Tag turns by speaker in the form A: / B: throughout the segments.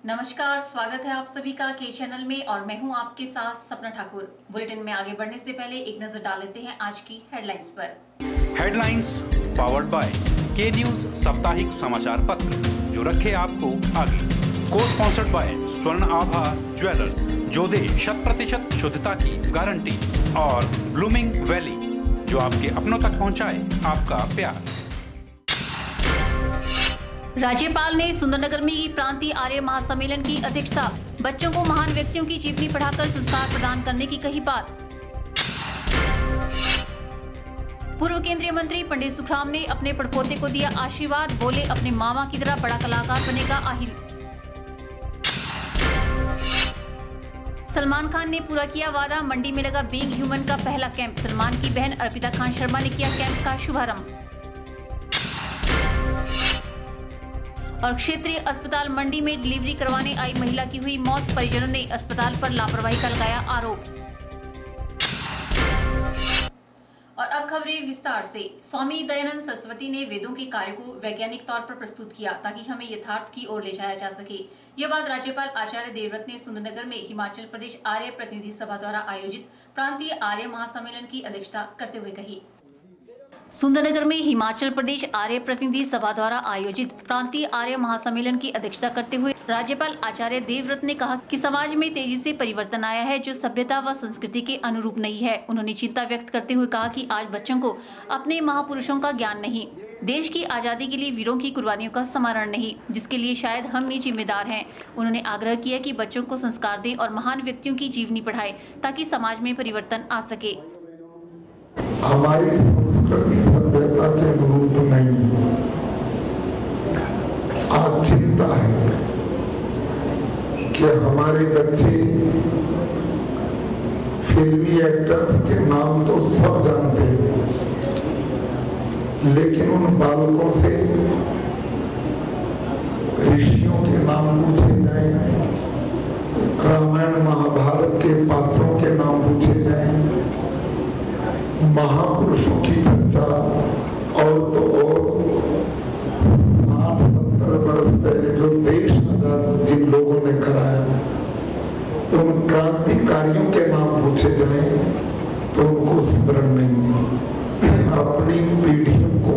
A: नमस्कार, स्वागत है आप सभी का के चैनल में और मैं हूं आपके साथ सपना ठाकुर। बुलेटिन में आगे बढ़ने से पहले एक नजर डाल लेते हैं आज की हेडलाइंस पर।
B: हेडलाइंस पावर्ड बाय के न्यूज साप्ताहिक समाचार पत्र जो रखे आपको आगे। को स्पॉन्सर्ड बाय स्वर्ण आभा ज्वेलर्स जो दे 100% शुद्धता की गारंटी और ब्लूमिंग वैली जो आपके अपनों तक पहुंचाए आपका प्यार।
A: राज्यपाल ने सुंदरनगर में की प्रांतीय आर्य महासम्मेलन की अध्यक्षता। बच्चों को महान व्यक्तियों की जीवनी पढ़ाकर संस्कार प्रदान करने की कही बात। पूर्व केंद्रीय मंत्री पंडित सुखराम ने अपने पड़पोते को दिया आशीर्वाद, बोले अपने मामा की तरह बड़ा कलाकार बनेगा आहिल। सलमान खान ने पूरा किया वादा, मंडी में लगा बीइंग ह्यूमन का पहला कैंप। सलमान की बहन अर्पिता खान शर्मा ने किया कैंप का शुभारंभ। और क्षेत्रीय अस्पताल मंडी में डिलीवरी करवाने आई महिला की हुई मौत, परिजनों ने अस्पताल पर लापरवाही का लगाया आरोप। और अब खबरें विस्तार से। स्वामी दयानंद सरस्वती ने वेदों के कार्य को वैज्ञानिक तौर पर प्रस्तुत किया ताकि हमें यथार्थ की ओर ले जाया जा सके। यह बात राज्यपाल आचार्य देवव्रत ने सुंदरनगर में हिमाचल प्रदेश आर्य प्रतिनिधि सभा द्वारा आयोजित प्रांतीय आर्य महासम्मेलन की अध्यक्षता करते हुए कही। सुंदरनगर में हिमाचल प्रदेश आर्य प्रतिनिधि सभा द्वारा आयोजित प्रांतीय आर्य महासम्मेलन की अध्यक्षता करते हुए राज्यपाल आचार्य देवव्रत ने कहा कि समाज में तेजी से परिवर्तन आया है जो सभ्यता व संस्कृति के अनुरूप नहीं है। उन्होंने चिंता व्यक्त करते हुए कहा कि आज बच्चों को अपने महापुरुषों का ज्ञान नहीं, देश की आजादी के लिए वीरों की कुर्बानियों का स्मरण नहीं, जिसके लिए शायद हम ही जिम्मेदार हैं। उन्होंने आग्रह किया कि बच्चों को संस्कार दें और महान व्यक्तियों की जीवनी पढ़ाएं ताकि समाज में परिवर्तन आ सके।
C: हमारी संस्कृति सभ्यता के अनुरूप नहीं। आज चिंता है कि हमारे बच्चे फिल्मी एक्टर्स के नाम तो सब जानते हैं, लेकिन उन बालकों से ऋषियों के नाम पूछे जाएं, रामायण महाभारत के पात्रों के नाम पूछे जाएं, महापुरुषों की चर्चा और तो और 60-70 वर्ष पहले जो देश आजाद जिन लोगों ने कराया उन क्रांतिकारियों के नाम पूछे जाएं तो उनको स्मरण नहीं। अपनी पीढ़ियों को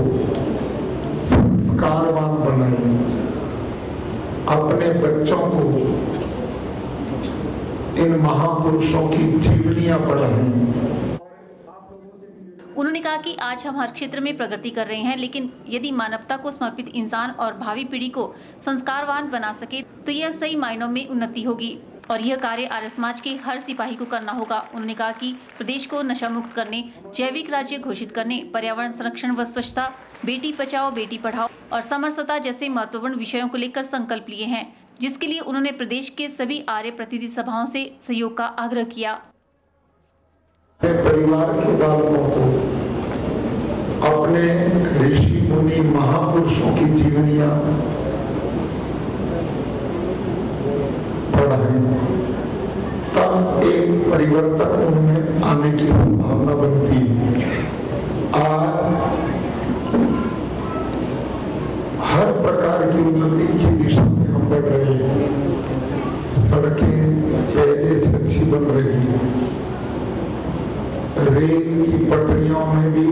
C: संस्कारवान बनाएं, अपने बच्चों को इन महापुरुषों की जीवनियां पढ़ाएं।
A: उन्होंने कहा कि आज हम हर क्षेत्र में प्रगति कर रहे हैं, लेकिन यदि मानवता को समर्पित इंसान और भावी पीढ़ी को संस्कारवान बना सके तो यह सही मायनों में उन्नति होगी और यह कार्य आर्य समाज के हर सिपाही को करना होगा। उन्होंने कहा कि प्रदेश को नशा मुक्त करने, जैविक राज्य घोषित करने, पर्यावरण संरक्षण व स्वच्छता, बेटी बचाओ बेटी पढ़ाओ और समरसता जैसे महत्वपूर्ण विषयों को लेकर संकल्प लिए हैं, जिसके लिए उन्होंने प्रदेश के सभी आर्य प्रतिनिधि सभाओं से सहयोग का आग्रह किया।
C: परिवार के बालकों को अपने ऋषि मुनि महापुरुषों की जीवनियां पढ़ाएं, तब एक परिवर्तन उनमें आने की संभावना बनती है। आज हर प्रकार की उन्नति की दिशा में हम बढ़ रहे हैं। सड़कें पहले से अच्छी बन रही हैं, रेल की पटरियों में भी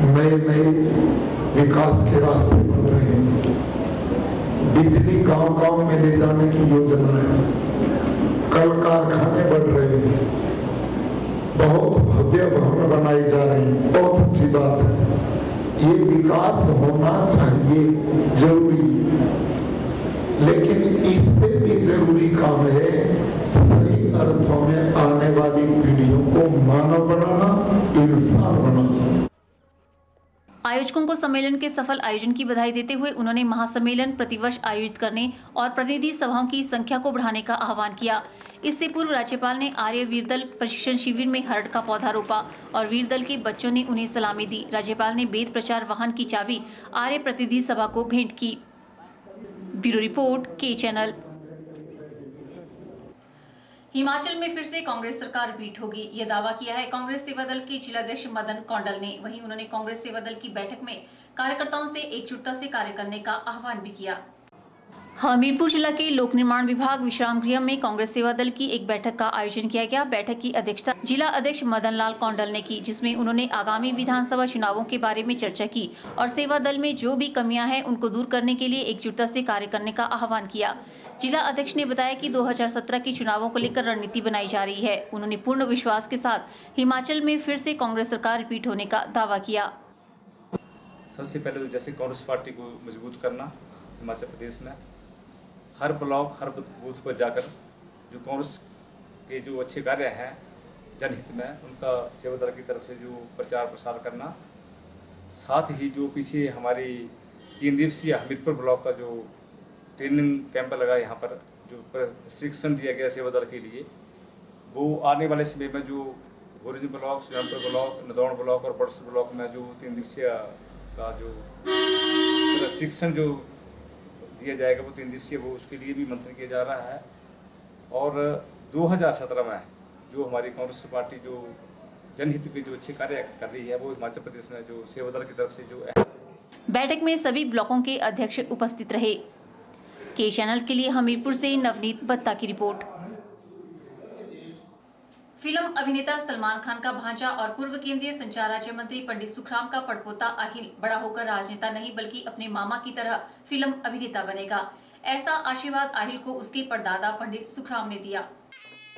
C: नए नए विकास के रास्ते बन रहे हैं, बिजली गांव-गांव में ले जाने की योजना है, कल कारखाने बढ़ रहे हैं, बहुत भव्य भवन बनाए जा रहे हैं, बहुत अच्छी बात है। ये विकास होना चाहिए, जरूरी, लेकिन इससे भी जरूरी काम है सही अर्थों में आने वाली पीढ़ियों को मानव बनाना, इंसान बनाना।
A: आयोजकों को सम्मेलन के सफल आयोजन की बधाई देते हुए उन्होंने महासम्मेलन प्रतिवर्ष आयोजित करने और प्रतिनिधि सभाओं की संख्या को बढ़ाने का आह्वान किया। इससे पूर्व राज्यपाल ने आर्य वीरदल प्रशिक्षण शिविर में हरड़ का पौधा रोपा और वीरदल के बच्चों ने उन्हें सलामी दी। राज्यपाल ने वेद प्रचार वाहन की चाबी आर्य प्रतिनिधि सभा को भेंट की। ब्यूरो रिपोर्ट, के चैनल। हिमाचल में फिर से कांग्रेस सरकार रिपीट होगी, यह दावा किया है कांग्रेस सेवा दल के जिलाध्यक्ष मदन कौंडल ने। वहीं उन्होंने कांग्रेस सेवा दल की बैठक में कार्यकर्ताओं से एकजुटता से कार्य करने का आह्वान भी किया। हमीरपुर जिला के लोक निर्माण विभाग विश्राम गृह में कांग्रेस सेवा दल की एक बैठक का आयोजन किया गया। बैठक की अध्यक्षता जिला अध्यक्ष मदन लाल कौंडल ने की, जिसमें उन्होंने आगामी विधानसभा चुनावों के बारे में चर्चा की और सेवा दल में जो भी कमियां हैं उनको दूर करने के लिए एकजुटता से कार्य करने का आह्वान किया। जिला अध्यक्ष ने बताया कि 2017 के चुनावों को लेकर रणनीति बनाई जा रही है। उन्होंने पूर्ण विश्वास के साथ हिमाचल में फिर से कांग्रेस सरकार रिपीट होने का दावा किया।
D: सबसे पहले तो जैसे कांग्रेस पार्टी को मजबूत करना, हिमाचल प्रदेश में हर ब्लॉक हर बूथ पर जाकर जो कांग्रेस के जो अच्छे कार्य हैं जनहित में उनका सेवा दल की तरफ से जो प्रचार प्रसार करना, साथ ही जो पीछे हमारी 3 दिवसीय हमीरपुर ब्लॉक का जो ट्रेनिंग कैंप लगा, यहाँ पर जो प्रशिक्षण दिया गया सेवा दल के लिए, वो आने वाले समय में जो भोरंज ब्लॉक, स्वयंपुर ब्लॉक, नदौड़ ब्लॉक और बड़सर ब्लॉक में जो 3 दिवसीय का जो प्रशिक्षण जो दिया जाएगा वो 3 दिवसीय, वो उसके लिए भी मंथन किया जा रहा है। और 2017 में जो हमारी कांग्रेस पार्टी जो जनहित में जो अच्छे कार्य कर रही है, वो हिमाचल प्रदेश में जो सेवा दल की तरफ से जो है।
A: बैठक में सभी ब्लॉकों के अध्यक्ष उपस्थित रहे। के चैनल के लिए हमीरपुर से नवनीत बत्ता की रिपोर्ट। फिल्म अभिनेता सलमान खान का भांजा और पूर्व केंद्रीय संचार राज्य मंत्री पंडित सुखराम का पड़पोता अहिल बड़ा होकर राजनेता नहीं बल्कि अपने मामा की तरह फिल्म अभिनेता बनेगा। ऐसा आशीर्वाद अहिल को उसके परदादा पंडित सुखराम ने दिया।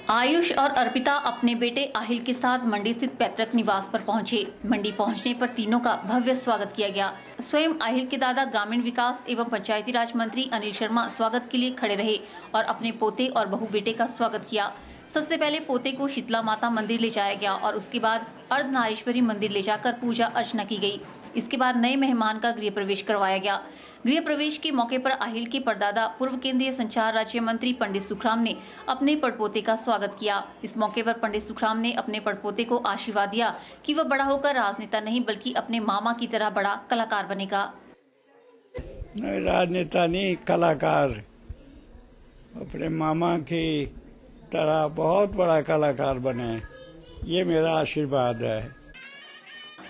A: आयुष और अर्पिता अपने बेटे अहिल के साथ मंडी स्थित पैतृक निवास पर पहुंचे। मंडी पहुंचने पर तीनों का भव्य स्वागत किया गया। स्वयं अहिल के दादा ग्रामीण विकास एवं पंचायती राज मंत्री अनिल शर्मा स्वागत के लिए खड़े रहे और अपने पोते और बहू बेटे का स्वागत किया। सबसे पहले पोते को शीतला माता मंदिर ले जाया गया और उसके बाद अर्धनारीश्वरी मंदिर ले जाकर पूजा अर्चना की गई। इसके बाद नए मेहमान का गृह प्रवेश करवाया गया। गृह प्रवेश के मौके पर अहिल के परदादा पूर्व केंद्रीय संचार राज्य मंत्री पंडित सुखराम ने अपने पड़पोते का स्वागत किया। इस मौके पर पंडित सुखराम ने अपने पड़पोते को आशीर्वाद दिया कि वह बड़ा होकर राजनेता नहीं बल्कि अपने मामा की तरह बड़ा कलाकार बनेगा।
E: राजनेता नहीं, कलाकार, अपने मामा की तरह बहुत बड़ा कलाकार बने, ये मेरा आशीर्वाद है।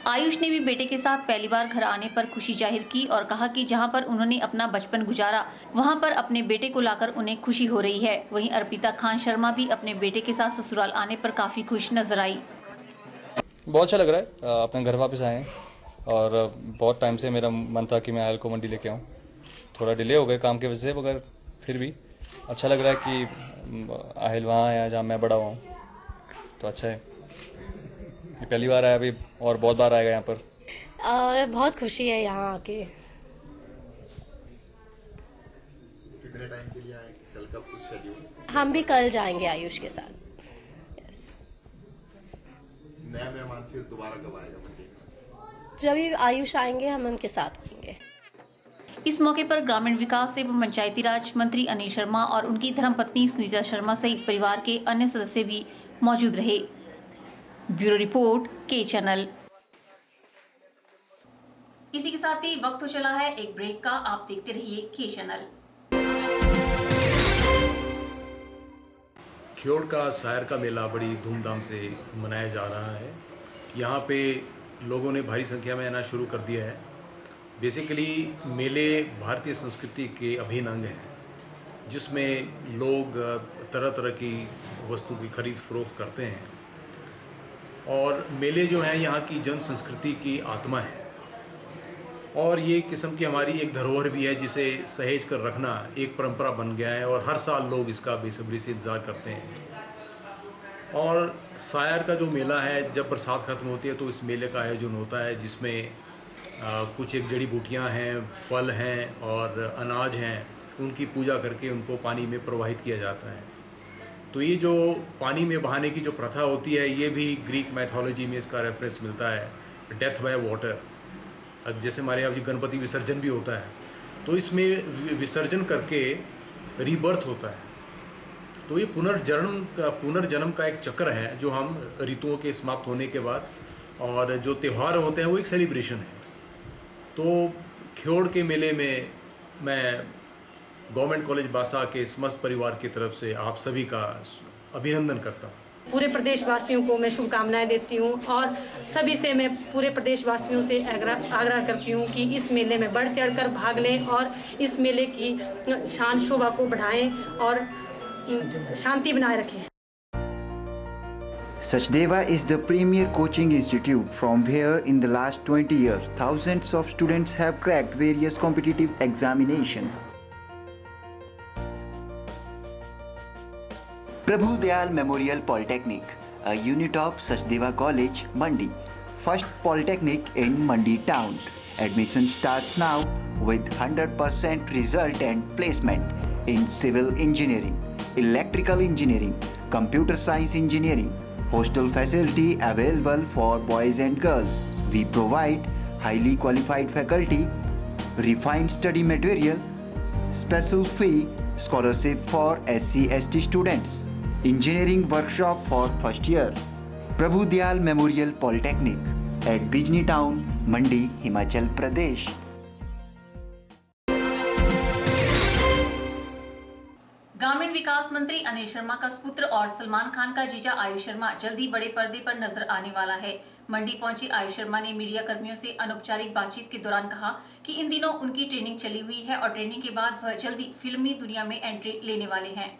A: आयुष ने भी बेटे के साथ पहली बार घर आने पर खुशी जाहिर की और कहा कि जहां पर उन्होंने अपना बचपन गुजारा वहां पर अपने बेटे को लाकर उन्हें खुशी हो रही है। वहीं अर्पिता खान शर्मा भी अपने बेटे के साथ ससुराल आने पर काफी खुश नजर आई।
F: बहुत अच्छा लग रहा है, अपने घर वापस आए हैं और बहुत टाइम से मेरा मन था कि मैं अहिल को मंडी लेके आऊँ। थोड़ा डिले हो गए काम की वजह से, मगर फिर भी अच्छा लग रहा है कि अहिल वहाँ आया जहाँ मैं बड़ा हुआ हूँ, तो अच्छा है। ये पहली बार आया अभी और बहुत बार आएगा यहाँ पर।
G: बहुत खुशी है यहाँ आके।
H: कितने टाइम के लिए आए? कल का कुछ शेड्यूल?
G: हम भी कल जाएंगे आयुष के साथ।
H: नया मेहमान फिर दोबारा कब आएगा मंडी में?
G: जब भी आयुष आएंगे हम उनके साथ आएंगे।
A: इस मौके पर ग्रामीण विकास एवं पंचायती राज मंत्री अनिल शर्मा और उनकी धर्मपत्नी सुनीता शर्मा सहित परिवार के अन्य सदस्य भी मौजूद रहे। ब्यूरो रिपोर्ट, के चैनल। इसी के साथ ही वक्त हो चला है एक ब्रेक का। आप देखते रहिए के चैनल।
I: ख्योड़ का सायर का मेला बड़ी धूमधाम से मनाया जा रहा है। यहाँ पे लोगों ने भारी संख्या में आना शुरू कर दिया है। बेसिकली मेले भारतीय संस्कृति के अभिन्न अंग हैं, जिसमें लोग तरह तरह की वस्तु की खरीद फरोख्त करते हैं और मेले जो हैं यहाँ की जन संस्कृति की आत्मा है और ये किस्म की हमारी एक धरोहर भी है जिसे सहेज कर रखना एक परंपरा बन गया है और हर साल लोग इसका बेसब्री से इंतज़ार करते हैं। और सायर का जो मेला है, जब बरसात ख़त्म होती है तो इस मेले का आयोजन होता है, जिसमें कुछ एक जड़ी बूटियाँ हैं, फल हैं और अनाज हैं, उनकी पूजा करके उनको पानी में प्रवाहित किया जाता है। तो ये जो पानी में बहाने की जो प्रथा होती है, ये भी ग्रीक मैथोलॉजी में इसका रेफरेंस मिलता है, डेथ बाय वाटर। जैसे हमारे यहाँ गणपति विसर्जन भी होता है, तो इसमें विसर्जन करके रीबर्थ होता है। तो ये पुनर्जन्म का एक चक्र है जो हम ऋतुओं के समाप्त होने के बाद, और जो त्यौहार होते हैं वो एक सेलिब्रेशन है। तो ख्योड़ के मेले में मैं गवर्नमेंट कॉलेज बासा के समस्त परिवार की तरफ से आप सभी का अभिनंदन करता हूँ।
J: पूरे प्रदेशवासियों को मैं शुभकामनाएं देती हूँ और सभी से मैं पूरे प्रदेशवासियों से आग्रह करती हूँ कि इस मेले में बढ़ चढ़कर भाग लें और इस मेले की शान शोभा को बढ़ाएं और शांति बनाए रखें।
K: Sachdeva is the premier coaching institute from where in the last 20 years thousands of students have cracked various competitive examinations. Prabhu Dayal Memorial Polytechnic, a unit of Sachdeva College, Mandi, first polytechnic in Mandi town. Admission starts now with 100% result and placement in civil engineering, electrical engineering, computer science engineering. Hostel facility available for boys and girls. We provide highly qualified faculty, refined study material, special fee, scholarship for SC/ST students, engineering workshop for first year. Prabhu Dayal Memorial Polytechnic at Bijni Town, Mandi, Himachal Pradesh.
A: ग्रामीण विकास मंत्री अनिल शर्मा का सुपुत्र और सलमान खान का जीजा आयुष शर्मा जल्दी बड़े पर्दे पर नजर आने वाला है। मंडी पहुंची आयुष शर्मा ने मीडिया कर्मियों से अनौपचारिक बातचीत के दौरान कहा कि इन दिनों उनकी ट्रेनिंग चली हुई है और ट्रेनिंग के बाद वह जल्दी फिल्मी दुनिया में एंट्री लेने वाले हैं।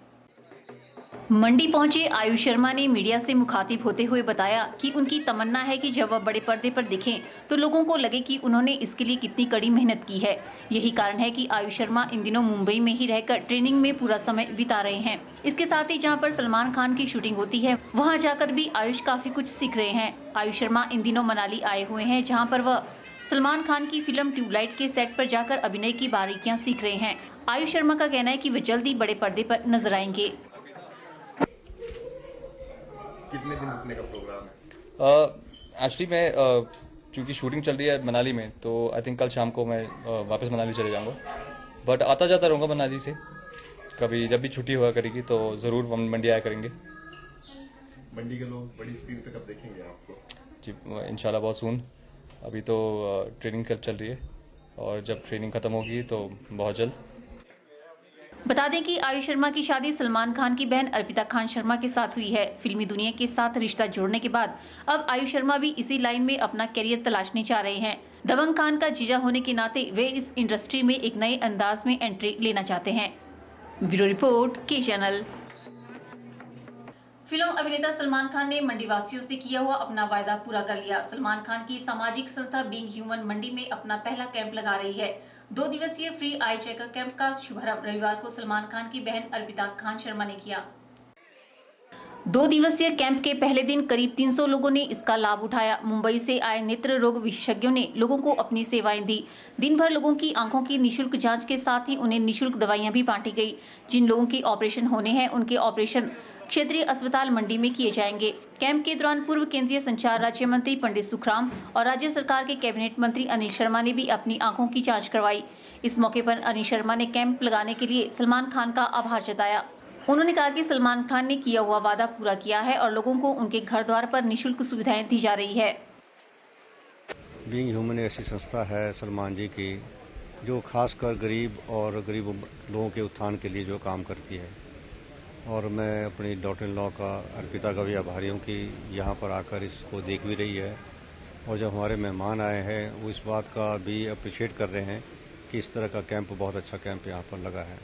A: मंडी पहुंचे आयुष शर्मा ने मीडिया से मुखातिब होते हुए बताया कि उनकी तमन्ना है कि जब वह बड़े पर्दे पर दिखें तो लोगों को लगे कि उन्होंने इसके लिए कितनी कड़ी मेहनत की है। यही कारण है कि आयुष शर्मा इन दिनों मुंबई में ही रहकर ट्रेनिंग में पूरा समय बिता रहे हैं। इसके साथ ही जहां पर सलमान खान की शूटिंग होती है वहां जाकर भी आयुष काफी कुछ सीख रहे हैं। आयुष शर्मा इन दिनों मनाली आए हुए हैं जहाँ पर वह सलमान खान की फिल्म ट्यूबलाइट के सेट पर जाकर अभिनय की बारीकियाँ सीख रहे हैं। आयुष शर्मा का कहना है कि वे जल्दी बड़े पर्दे पर नजर आएंगे।
H: कितने दिन रुकने का प्रोग्राम है?
F: एक्चुअली मैं क्योंकि शूटिंग चल रही है मनाली में तो आई थिंक कल शाम को मैं वापस मनाली चले जाऊंगा, बट आता जाता रहूँगा मनाली से। कभी जब भी छुट्टी हुआ करेगी तो ज़रूर मंडी आया करेंगे।
H: मंडी के लोग बड़ी स्क्रीन पे कब देखेंगे आपको?
F: जी इंशाल्लाह बहुत सून। अभी तो ट्रेनिंग चल रही है और जब ट्रेनिंग खत्म होगी तो बहुत जल्द।
A: बता दें कि आयुष शर्मा की शादी सलमान खान की बहन अर्पिता खान शर्मा के साथ हुई है। फिल्मी दुनिया के साथ रिश्ता जोड़ने के बाद अब आयुष शर्मा भी इसी लाइन में अपना करियर तलाशने चाह रहे हैं। दबंग खान का जीजा होने के नाते वे इस इंडस्ट्री में एक नए अंदाज में एंट्री लेना चाहते हैं। ब्यूरो रिपोर्ट, के चैनल। फिल्म अभिनेता सलमान खान ने मंडी वासियों से किया हुआ अपना वायदा पूरा कर लिया। सलमान खान की सामाजिक संस्था बीइंग ह्यूमन मंडी में अपना पहला कैंप लगा रही है। 2 दिवसीय फ्री आई चेकअप कैंप का शुभारंभ रविवार को सलमान खान की बहन अर्पिता खान शर्मा ने किया। 2 दिवसीय कैंप के पहले दिन करीब 300 लोगों ने इसका लाभ उठाया। मुंबई से आए नेत्र रोग विशेषज्ञों ने लोगों को अपनी सेवाएं दी। दिन भर लोगों की आंखों की निशुल्क जांच के साथ ही उन्हें निशुल्क दवाइयां भी बांटी गई। जिन लोगों के ऑपरेशन होने हैं उनके ऑपरेशन क्षेत्रीय अस्पताल मंडी में किए जाएंगे। कैंप के दौरान पूर्व केंद्रीय संचार राज्य मंत्री पंडित सुखराम और राज्य सरकार के कैबिनेट मंत्री अनिल शर्मा ने भी अपनी आंखों की जांच करवाई। इस मौके पर अनिल शर्मा ने कैंप लगाने के लिए सलमान खान का आभार जताया। उन्होंने कहा कि सलमान खान ने किया हुआ वादा पूरा किया है और लोगों को उनके घर द्वार पर निःशुल्क सुविधाएं दी जा रही है।
L: बीइंग ह्यूमन ऐसी संस्था है सलमान जी की जो खासकर गरीब लोगों के उत्थान के लिए जो काम करती है, और मैं अपनी डॉटर इन लॉ का अर्पिता का भी आभारी हूँ कि यहाँ पर आकर इसको देख भी रही है, और जब हमारे मेहमान आए हैं वो इस बात का भी अप्रिशिएट कर रहे हैं कि इस तरह का कैंप बहुत अच्छा कैंप यहाँ पर लगा है।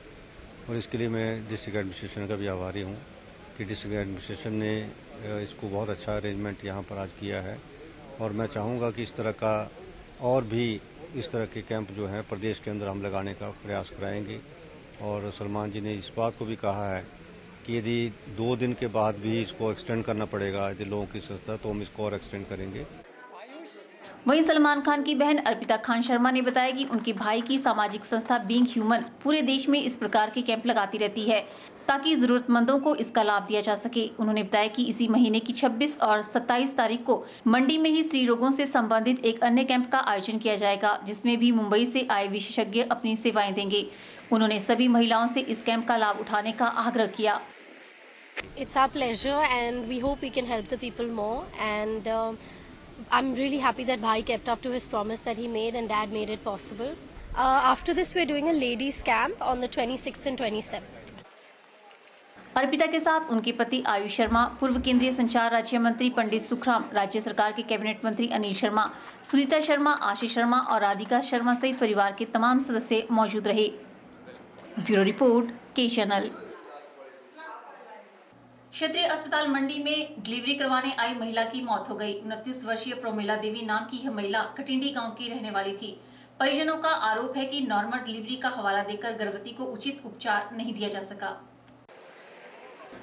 L: और इसके लिए मैं डिस्ट्रिक्ट एडमिनिस्ट्रेशन का भी आभारी हूँ कि डिस्ट्रिक्ट एडमिनिस्ट्रेशन ने इसको बहुत अच्छा अरेंजमेंट यहाँ पर आज किया है। और मैं चाहूँगा कि इस तरह का और भी इस तरह के कैंप जो हैं प्रदेश के अंदर हम लगाने का प्रयास कराएंगे। और सलमान जी ने इस बात को भी कहा है कि यदि 2 दिन के बाद भी इसको एक्सटेंड करना पड़ेगा यदि लोगों की संस्था, तो हम इसको और एक्सटेंड करेंगे।
A: वहीं सलमान खान की बहन अर्पिता खान शर्मा ने बताया कि उनके भाई की सामाजिक संस्था बीइंग ह्यूमन पूरे देश में इस प्रकार के कैंप लगाती रहती है ताकि जरूरतमंदों को इसका लाभ दिया जा सके। उन्होंने बताया कि इसी महीने की 26 और 27 तारीख को मंडी में ही स्त्री रोगों से संबंधित एक अन्य कैंप का आयोजन किया जाएगा, जिसमें भी मुंबई से आए विशेषज्ञ अपनी सेवाएं देंगे। उन्होंने सभी महिलाओं से इस कैंप का लाभ उठाने का आग्रह किया।
G: It's our pleasure and we hope we can help the people more, and I'm really happy that Bhai kept up to his promise that he made and Dad made it possible. After this we're doing a ladies camp on the 26th and 27th.
A: Arpita के साथ उनके पति आयुष शर्मा, पूर्व केंद्रीय संचार राज्य मंत्री पंडित सुखराम, राज्य सरकार के कैबिनेट मंत्री अनिल शर्मा, सुनीता शर्मा, आशीष शर्मा और राधिका शर्मा सहित परिवार के तमाम सदस्य मौजूद रहे। ब्यूरो रिपोर्ट, के चैनल। क्षेत्रीय अस्पताल मंडी में डिलीवरी करवाने आई महिला की मौत हो गई। 29 वर्षीय प्रोमिला देवी नाम की यह महिला कटिंडी गांव की रहने वाली थी। परिजनों का आरोप है कि नॉर्मल डिलीवरी का हवाला देकर गर्भवती को उचित उपचार नहीं दिया जा सका।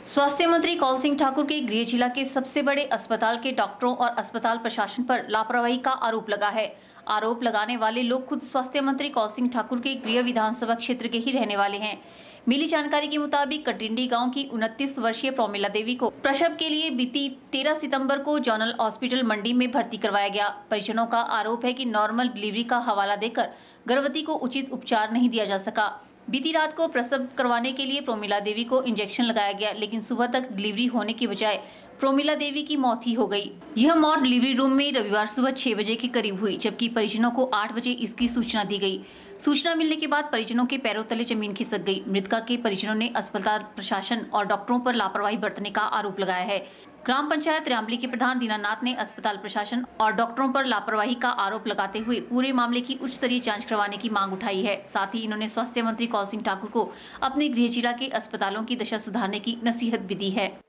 A: स्वास्थ्य मंत्री कौल सिंह ठाकुर के गृह जिला के सबसे बड़े अस्पताल के डॉक्टरों और अस्पताल प्रशासन पर लापरवाही का आरोप लगा है। आरोप लगाने वाले लोग खुद स्वास्थ्य मंत्री कौल सिंह ठाकुर के गृह विधानसभा क्षेत्र के ही रहने वाले हैं। मिली जानकारी के मुताबिक कटिंडी गांव की 29 वर्षीय प्रोमिला देवी को प्रसव के लिए बीती 13 सितंबर को जनरल हॉस्पिटल मंडी में भर्ती करवाया गया। परिजनों का आरोप है कि नॉर्मल डिलीवरी का हवाला देकर गर्भवती को उचित उपचार नहीं दिया जा सका। बीती रात को प्रसव करवाने के लिए प्रोमिला देवी को इंजेक्शन लगाया गया, लेकिन सुबह तक डिलीवरी होने की बजाय प्रोमिला देवी की मौत ही हो गई। यह मौत डिलीवरी रूम में रविवार सुबह 6 बजे के करीब हुई, जबकि परिजनों को 8 बजे इसकी सूचना दी गई। सूचना मिलने के बाद परिजनों के पैरों तले जमीन खिसक गई। मृतका के परिजनों ने अस्पताल प्रशासन और डॉक्टरों पर लापरवाही बरतने का आरोप लगाया है। ग्राम पंचायत रामली के प्रधान दीनानाथ ने अस्पताल प्रशासन और डॉक्टरों पर लापरवाही का आरोप लगाते हुए पूरे मामले की उच्च स्तरीय जांच करवाने की मांग उठाई है। साथ ही इन्होंने स्वास्थ्य मंत्री कौल सिंह ठाकुर को अपने गृह जिला के अस्पतालों की दशा सुधारने की नसीहत भी दी है।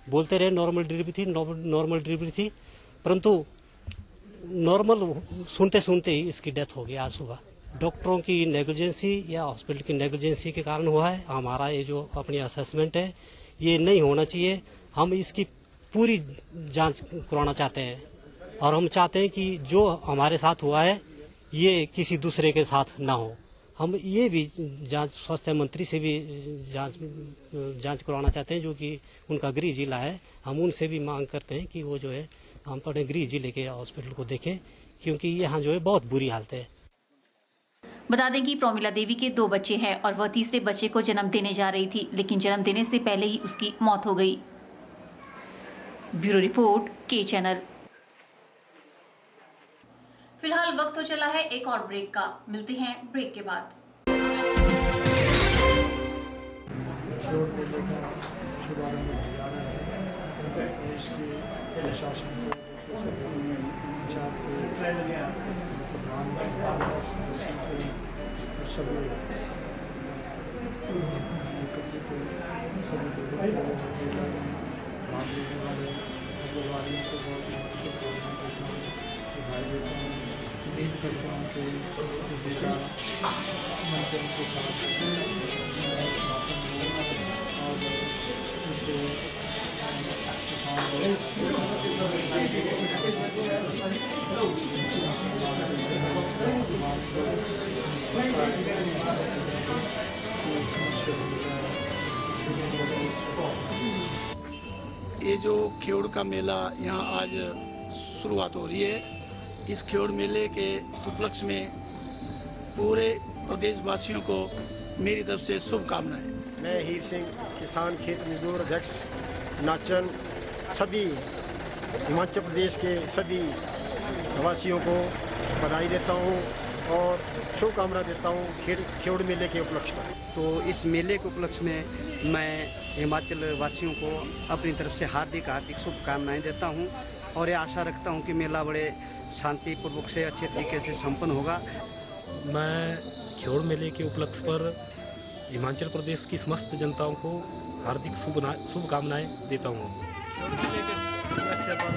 M: बोलते रहे नॉर्मल डिलीवरी थी, परंतु नॉर्मल सुनते सुनते ही इसकी डेथ हो गई आज सुबह। डॉक्टरों की नेग्लिजेंसी या हॉस्पिटल की नेग्लिजेंसी के कारण हुआ है। हमारा ये जो अपनी असेसमेंट है ये नहीं होना चाहिए। हम इसकी पूरी जांच करवाना चाहते हैं और हम चाहते हैं कि जो हमारे साथ हुआ है ये किसी दूसरे के साथ ना हो। हम ये भी जांच स्वास्थ्य मंत्री से भी जांच करवाना चाहते हैं, जो कि उनका गृह जिला है। हम उनसे भी मांग करते हैं कि वो जो है हम अपने गृह जिले के हॉस्पिटल को देखें, क्योंकि यहाँ जो है बहुत बुरी हालत है।
A: बता दें कि प्रोमिला देवी के 2 बच्चे हैं और वह तीसरे बच्चे को जन्म देने जा रही थी, लेकिन जन्म देने से पहले ही उसकी मौत हो गई। ब्यूरो रिपोर्ट, के चैनल। फिलहाल वक्त हो चला है एक और ब्रेक का। मिलते हैं ब्रेक के बाद।
C: शुभारंभ किया है देश के प्रशासन को, पंचायत के प्रधान सभी एकत्रित सभी भाग लेने वाले अग्रवादियों को बहुत बहुत शुभकामनाएं देता हूँ। उम्मीद करता हूँ कि बेटा मंचन के साथ समापन हो और इसे किसान
N: ये जो खेड़ का मेला यहाँ आज शुरुआत हो रही है, इस खेड़ मेले के उपलक्ष्य में पूरे प्रदेशवासियों को मेरी तरफ से शुभकामनाएं।
O: मैं हीर सिंह, किसान खेत मजदूर अध्यक्ष नाचन, सभी हिमाचल प्रदेश के सभी वासियों को बधाई देता हूँ और शुभकामना देता हूँ खेड़ मेले के उपलक्ष्य में।
P: तो इस मेले के उपलक्ष्य में मैं हिमाचल वासियों को अपनी तरफ से हार्दिक शुभकामनाएं देता हूँ और ये आशा रखता हूँ कि मेला बड़े शांतिपूर्वक से अच्छे तरीके से संपन्न होगा।
Q: मैं खेड़ मेले के उपलक्ष्य पर हिमाचल प्रदेश की समस्त जनताओं को हार्दिक शुभकामनाएं देता हूँ।
O: खेड़ मेले के उपलक्ष्य पर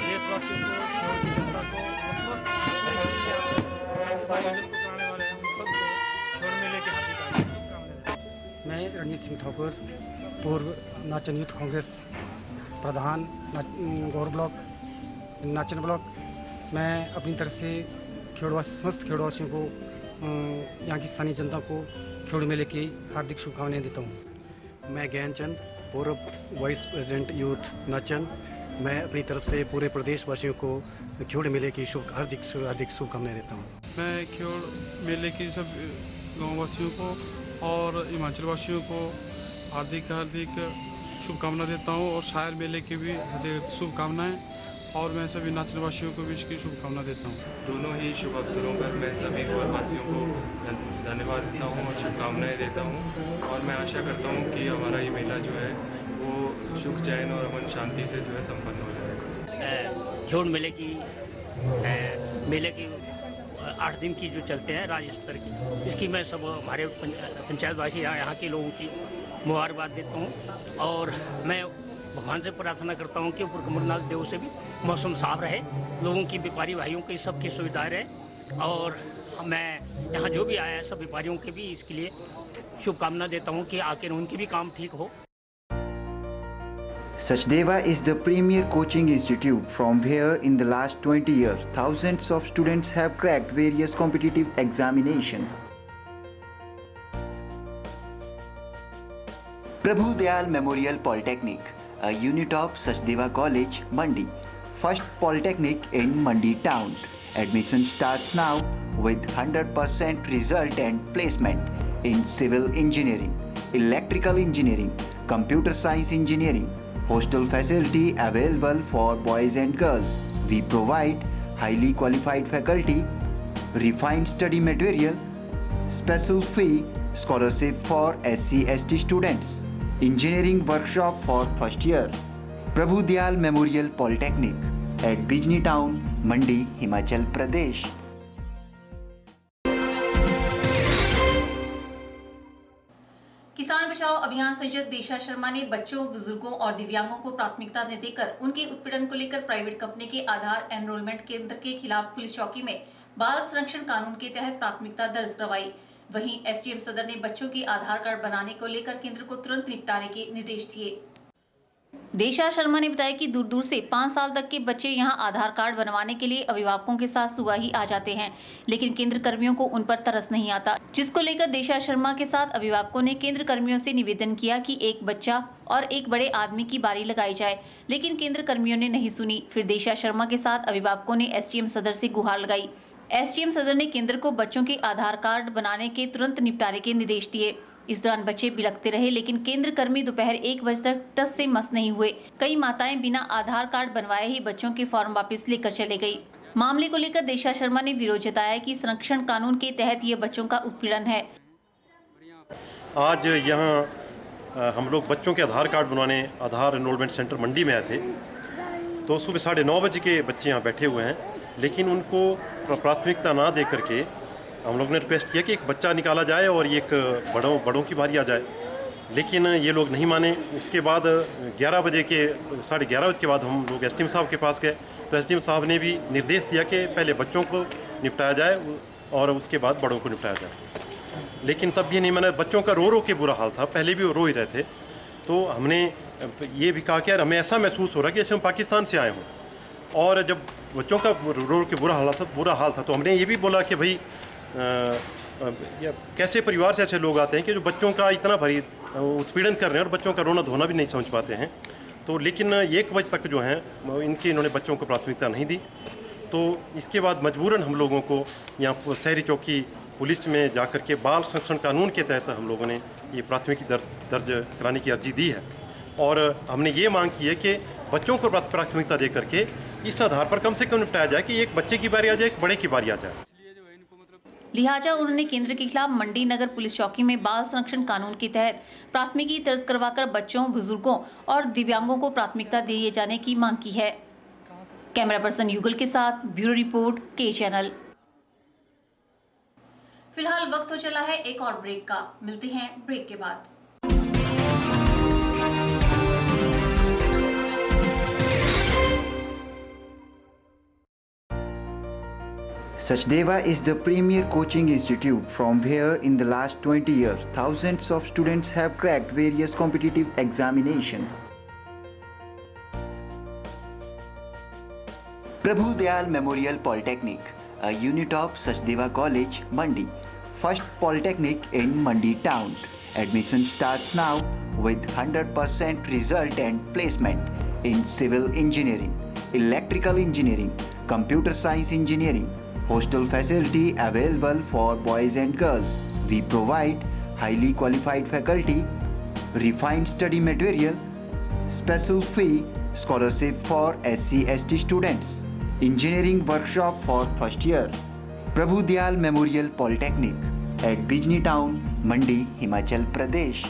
O: देशवासियों को, खेड़ की जनता को, समस्त आयोजन को कराने वाले हम सबको खेड़ मेले के हार्दिक शुभकामनाएं।
R: मैं रणजीत सिंह ठाकुर, पूर्व नाचन यूथ कांग्रेस प्रधान गौर ब्लॉक नाचन ब्लॉक, मैं अपनी तरफ से समस्त खेड़वासियों को, यहाँ की स्थानीय जनता को खेड़ मेले की हार्दिक शुभकामनाएं देता हूँ।
S: मैं ज्ञानचंद, पूर्व वाइस प्रेसिडेंट यूथ नाचन, मैं अपनी तरफ से पूरे प्रदेशवासियों को खेड़ मेले की हार्दिक शुभकामनाएं देता हूँ।
T: मैं खेड़ मेले की सब गाँव वासियों को और हिमाचल वासियों को हार्दिक शुभकामना देता हूँ और शायर मेले की भी हार्दिक शुभकामनाएं और मैं सभी नाचन वासियों को भी इसकी शुभकामना देता हूँ।
U: दोनों ही शुभ अवसरों पर मैं सभी गौरवासियों को धन्यवाद देता हूँ और शुभकामनाएं देता हूँ और मैं आशा करता हूँ कि हमारा ये मेला जो है वो सुख चैन और अमन शांति से जो है संपन्न हो जाएगा।
V: खेड़ मेले की 8 दिन की जो चलते हैं राज्य स्तर की, इसकी मैं सब हमारे पंचायतवासी यहाँ के लोगों की मुबारकबाद देता हूँ और मैं भगवान से प्रार्थना करता हूँ कि ऊपर कमरनाथ देव से भी मौसम साफ रहे, लोगों की व्यापारी भाइयों की सबकी सुविधाएं रहे और मैं यहाँ जो भी आया है सब व्यापारियों के भी इसके लिए शुभकामना देता हूँ कि आकर उनकी भी काम ठीक हो।
K: Sachdeva is the premier coaching institute from where in the last 20 years thousands of students have cracked various competitive examinations. Prabhu Dayal Memorial Polytechnic, a unit of Sachdeva College, Mandi, first polytechnic in Mandi town. Admission starts now with 100% result and placement in civil engineering, electrical engineering, computer science engineering. Hostel facility available for boys and girls. We provide highly qualified faculty, refined study material, special fee, scholarship for SC/ST students, engineering workshop for first year. Prabhu Dayal Memorial Polytechnic at Bijni Town, Mandi, Himachal Pradesh.
A: किसान बचाओ अभियान संयोजक देशा शर्मा ने बच्चों, बुजुर्गों और दिव्यांगों को प्राथमिकता देकर उनके उत्पीड़न को लेकर प्राइवेट कंपनी के आधार एनरोलमेंट केंद्र के खिलाफ पुलिस चौकी में बाल संरक्षण कानून के तहत प्राथमिकता दर्ज करवाई। वहीं एसडीएम सदर ने बच्चों के आधार कार्ड बनाने को लेकर केंद्र को तुरंत निपटारे के निर्देश दिए। देशा शर्मा ने बताया कि दूर दूर से 5 साल तक के बच्चे यहां आधार कार्ड बनवाने के लिए अभिभावकों के साथ सुबह ही आ जाते हैं, लेकिन केंद्र कर्मियों को उन पर तरस नहीं आता, जिसको लेकर देशा शर्मा के साथ अभिभावकों ने केंद्र कर्मियों से निवेदन किया कि एक बच्चा और एक बड़े आदमी की बारी लगाई जाए, लेकिन केंद्र कर्मियों ने नहीं सुनी। फिर देशा शर्मा के साथ अभिभावकों ने एसडीएम सदर से गुहार लगाई। एसडीएम सदर ने केंद्र को बच्चों के आधार कार्ड बनाने के तुरंत निपटारे के निर्देश दिए। इस दौरान बच्चे बिलखते रहे, लेकिन केंद्र कर्मी दोपहर 1 बजे तक टस से मस नहीं हुए। कई माताएं बिना आधार कार्ड बनवाए ही बच्चों के फॉर्म वापस लेकर चले गई। मामले को लेकर देशा शर्मा ने विरोध जताया कि संरक्षण कानून के तहत ये बच्चों का उत्पीड़न है।
W: आज यहाँ हम लोग बच्चों के आधार कार्ड बनवाने आधार एनरोलमेंट सेंटर मंडी में आए थे, तो सुबह 9:30 बजे के बच्चे यहाँ बैठे हुए हैं, लेकिन उनको प्राथमिकता ना दे करके हम लोग ने रिक्वेस्ट किया कि एक बच्चा निकाला जाए और एक बड़ों की बारी आ जाए, लेकिन ये लोग नहीं माने। उसके बाद 11 बजे के 11:30 बजे के बाद हम लोग एसडीएम साहब के पास गए, तो एसडीएम साहब ने भी निर्देश दिया कि पहले बच्चों को निपटाया जाए और उसके बाद बड़ों को निपटाया जाए, लेकिन तब भी नहीं माना। बच्चों का रो के बुरा हाल था, पहले भी वो रो ही रहे थे। तो हमने ये भी कहा कि यार हमें ऐसा महसूस हो रहा है कि जैसे हम पाकिस्तान से आए हों, और जब बच्चों का रो के बुरा हाल था तो हमने ये भी बोला कि भाई कैसे परिवार से ऐसे लोग आते हैं कि जो बच्चों का इतना भारी उत्पीड़न कर रहे हैं और बच्चों का रोना धोना भी नहीं समझ पाते हैं। तो लेकिन 1 बजे तक जो हैं इन्होंने बच्चों को प्राथमिकता नहीं दी। तो इसके बाद मजबूरन हम लोगों को यहाँ शहरी चौकी पुलिस में जाकर के बाल संरक्षण कानून के तहत हम लोगों ने ये प्राथमिकी दर्ज कराने की अर्जी दी है, और हमने ये मांग की है कि बच्चों को प्राथमिकता दे करके इस आधार पर कम से कम निपटाया जाए कि एक बच्चे की बारी आ जाए, एक बड़े की बारी आ जाए।
A: लिहाजा उन्होंने केंद्र के खिलाफ मंडी नगर पुलिस चौकी में बाल संरक्षण कानून के तहत प्राथमिकी दर्ज करवाकर बच्चों, बुजुर्गों और दिव्यांगों को प्राथमिकता दिए जाने की मांग की है। कैमरा पर्सन युगल के साथ ब्यूरो रिपोर्ट के चैनल। फिलहाल वक्त हो चला है एक और ब्रेक का, मिलते हैं ब्रेक के बाद।
K: Sachdeva is the premier coaching institute from where in the last 20 years thousands of students have cracked various competitive examinations. Prabhu Dayal Memorial Polytechnic, a unit of Sachdeva College, Mandi, first polytechnic in Mandi town. Admission starts now with 100% result and placement in civil engineering, electrical engineering, computer science engineering. Hostel facility available for boys and girls. We provide highly qualified faculty, refined study material, special fee, scholarship for SC/ST students, engineering workshop for first year, Prabhu Dayal Memorial Polytechnic at Bijni Town, Mandi, Himachal Pradesh.